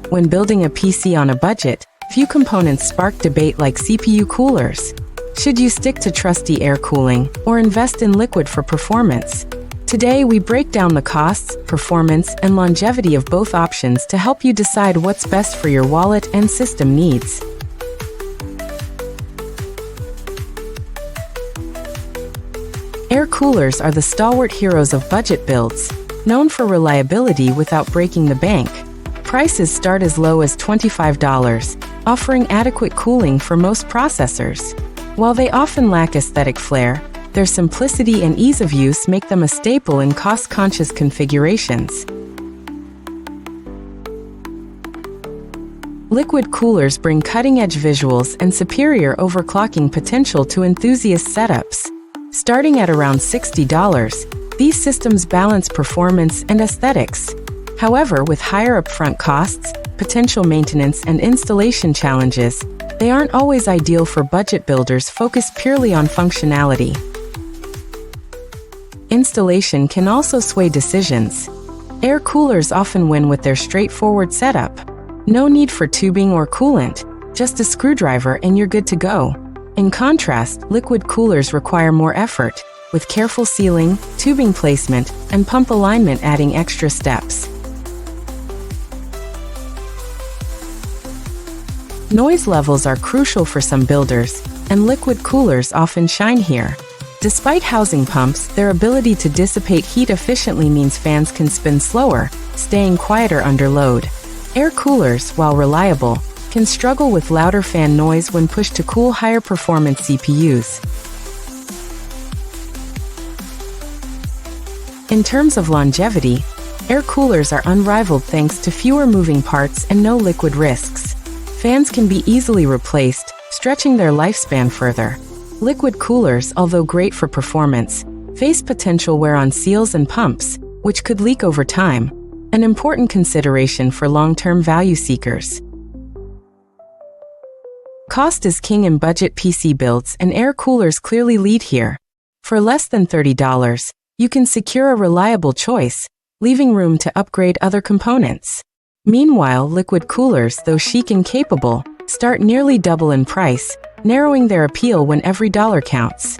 When building a PC on a budget, few components spark debate like CPU coolers. Should you stick to trusty air cooling or invest in liquid for performance? Today, we break down the costs, performance, and longevity of both options to help you decide what's best for your wallet and system needs. Air coolers are the stalwart heroes of budget builds, known for reliability without breaking the bank. Prices start as low as $25, offering adequate cooling for most processors. While they often lack aesthetic flair, their simplicity and ease of use make them a staple in cost-conscious configurations. Liquid coolers bring cutting-edge visuals and superior overclocking potential to enthusiast setups. Starting at around $60, these systems balance performance and aesthetics. However, with higher upfront costs, potential maintenance, and installation challenges, they aren't always ideal for budget builders focused purely on functionality. Installation can also sway decisions. Air coolers often win with their straightforward setup. No need for tubing or coolant, just a screwdriver and you're good to go. In contrast, liquid coolers require more effort, with careful sealing, tubing placement, and pump alignment adding extra steps. Noise levels are crucial for some builders, and liquid coolers often shine here. Despite housing pumps, their ability to dissipate heat efficiently means fans can spin slower, staying quieter under load. Air coolers, while reliable, can struggle with louder fan noise when pushed to cool higher performance CPUs. In terms of longevity, air coolers are unrivaled thanks to fewer moving parts and no liquid risks. Fans can be easily replaced, stretching their lifespan further. Liquid coolers, although great for performance, face potential wear on seals and pumps, which could leak over time, an important consideration for long-term value seekers. Cost is king in budget PC builds, and air coolers clearly lead here. For less than $30, you can secure a reliable choice, leaving room to upgrade other components. Meanwhile, liquid coolers, though chic and capable, start nearly double in price, narrowing their appeal when every dollar counts.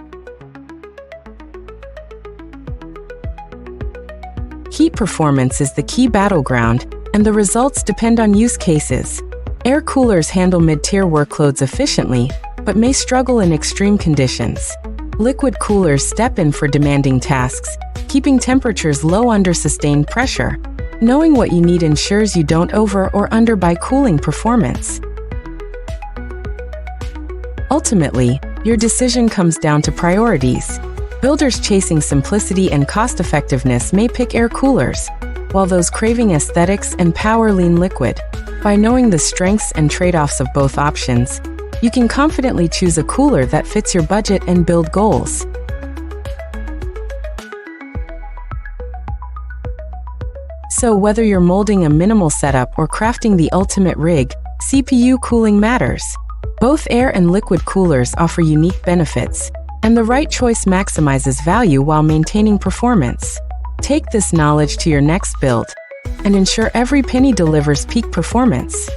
Heat performance is the key battleground, and the results depend on use cases. Air coolers handle mid-tier workloads efficiently, but may struggle in extreme conditions. Liquid coolers step in for demanding tasks, keeping temperatures low under sustained pressure. Knowing what you need ensures you don't over or underbuy cooling performance. Ultimately, your decision comes down to priorities. Builders chasing simplicity and cost-effectiveness may pick air coolers, while those craving aesthetics and power lean liquid. By knowing the strengths and trade-offs of both options, you can confidently choose a cooler that fits your budget and build goals. So whether you're molding a minimal setup or crafting the ultimate rig, CPU cooling matters. Both air and liquid coolers offer unique benefits, and the right choice maximizes value while maintaining performance. Take this knowledge to your next build, and ensure every penny delivers peak performance.